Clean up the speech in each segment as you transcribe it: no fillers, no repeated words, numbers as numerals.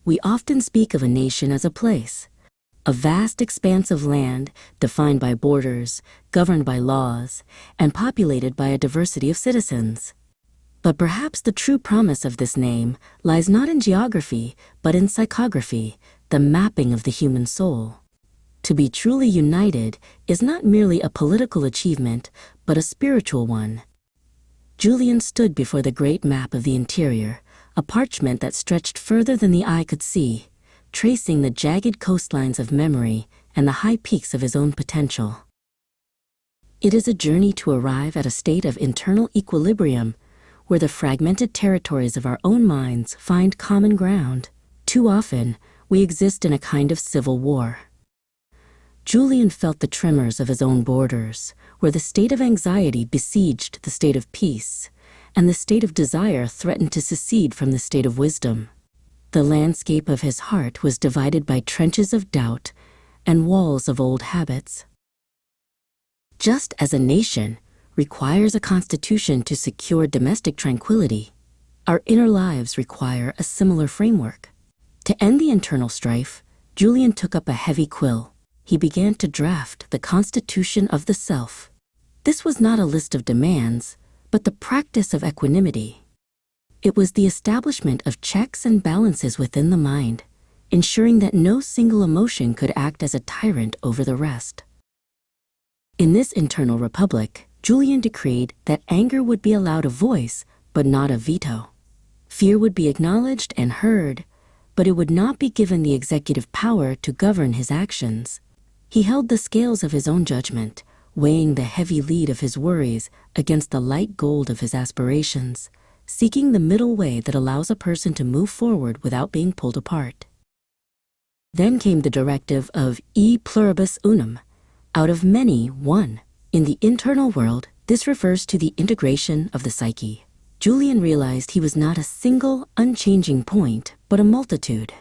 We often speak of a nation as a place, a vast expanse of land defined by borders, governed by laws, and populated by a diversity of citizens. But perhaps the true promise of this name lies not in geography, but in psychography, the mapping of the human soul. To be truly united is not merely a political achievement, but a spiritual one. Julian stood before the great map of the interior, a parchment that stretched further than the eye could see, tracing the jagged coastlines of memory and the high peaks of his own potential. It is a journey to arrive at a state of internal equilibrium, where the fragmented territories of our own minds find common ground. Too often, we exist in a kind of civil war. Julian felt the tremors of his own borders, where the state of anxiety besieged the state of peace, and the state of desire threatened to secede from the state of wisdom. The landscape of his heart was divided by trenches of doubt and walls of old habits. Just as a nation requires a constitution to secure domestic tranquility, our inner lives require a similar framework. To end the internal strife, Julian took up a heavy quill. He began to draft the Constitution of the Self. This was not a list of demands, but the practice of equanimity. It was the establishment of checks and balances within the mind, ensuring that no single emotion could act as a tyrant over the rest. In this internal republic, Julian decreed that anger would be allowed a voice, but not a veto. Fear would be acknowledged and heard, but it would not be given the executive power to govern his actions. He held the scales of his own judgment, weighing the heavy lead of his worries against the light gold of his aspirations, seeking the middle way that allows a person to move forward without being pulled apart. Then came the directive of e pluribus unum, out of many, one. In the internal world, this refers to the integration of the psyche. Julian realized he was not a single, unchanging point, but a multitude.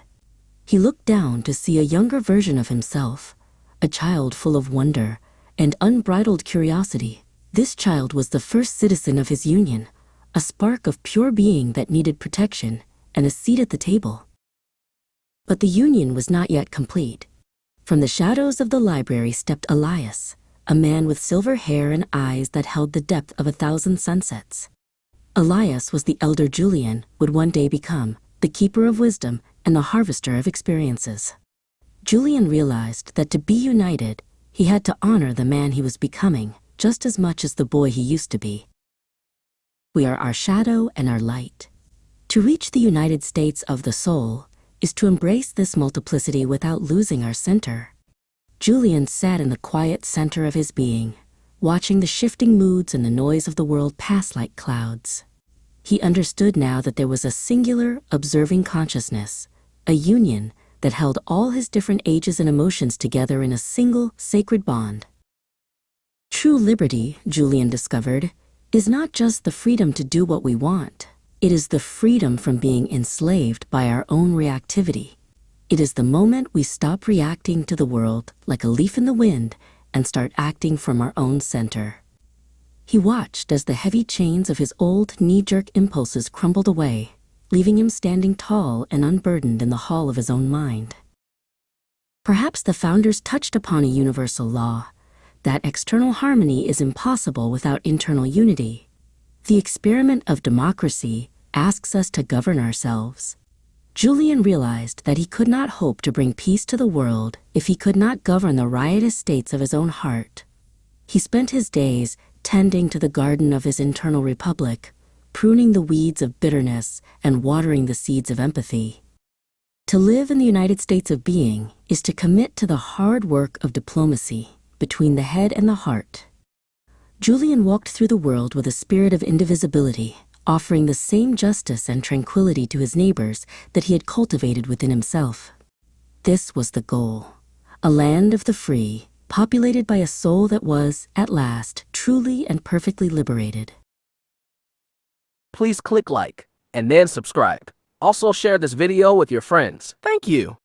He looked down to see a younger version of himself, a child full of wonder and unbridled curiosity. This child was the first citizen of his union, a spark of pure being that needed protection and a seat at the table. But the union was not yet complete. From the shadows of the library stepped Elias, a man with silver hair and eyes that held the depth of 1,000 sunsets. Elias was the elder Julian would one day become, the keeper of wisdom and the harvester of experiences. Julian realized that to be united, he had to honor the man he was becoming just as much as the boy he used to be. We are our shadow and our light. To reach the United States of the soul is to embrace this multiplicity without losing our center. Julian sat in the quiet center of his being, watching the shifting moods and the noise of the world pass like clouds. He understood now that there was a singular, observing consciousness, a union that held all his different ages and emotions together in a single, sacred bond. True liberty, Julian discovered, is not just the freedom to do what we want. It is the freedom from being enslaved by our own reactivity. It is the moment we stop reacting to the world like a leaf in the wind and start acting from our own center. He watched as the heavy chains of his old knee-jerk impulses crumbled away, leaving him standing tall and unburdened in the hall of his own mind. Perhaps the founders touched upon a universal law, that external harmony is impossible without internal unity. The experiment of democracy asks us to govern ourselves. Julian realized that he could not hope to bring peace to the world if he could not govern the riotous states of his own heart. He spent his days tending to the garden of his internal republic, pruning the weeds of bitterness and watering the seeds of empathy. To live in the United States of being is to commit to the hard work of diplomacy between the head and the heart. Julian walked through the world with a spirit of indivisibility, offering the same justice and tranquility to his neighbors that he had cultivated within himself. This was the goal, a land of the free, populated by a soul that was, at last, truly and perfectly liberated. Please click like and then subscribe. Also share this video with your friends. Thank you.